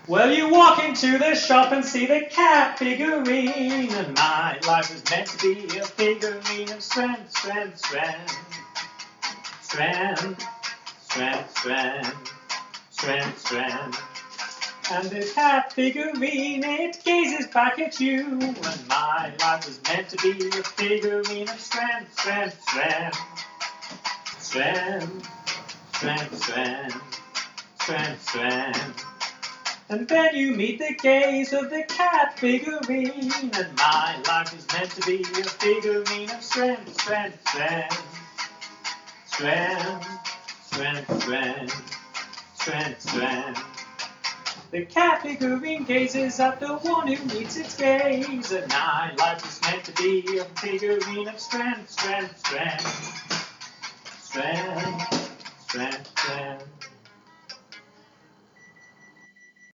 Well, you walk into the shop and see the cat figurine, and my life was meant to be a figurine of strength, strength, strength, strength, strength, strength, strength, strength. And the cat figurine, it gazes back at you, and my life was meant to be a figurine of strength, strength, strength, strength, strength, strength, strength, strength. And then you meet the gaze of the cat figurine, and my life was meant to be a figurine of strength, strength, strength, strength, strength, strength, strength, strength. The cat figurine gazes at the one who meets its gaze, and my life was meant to be a figurine of strength, strength, strength, strength, strength, strength.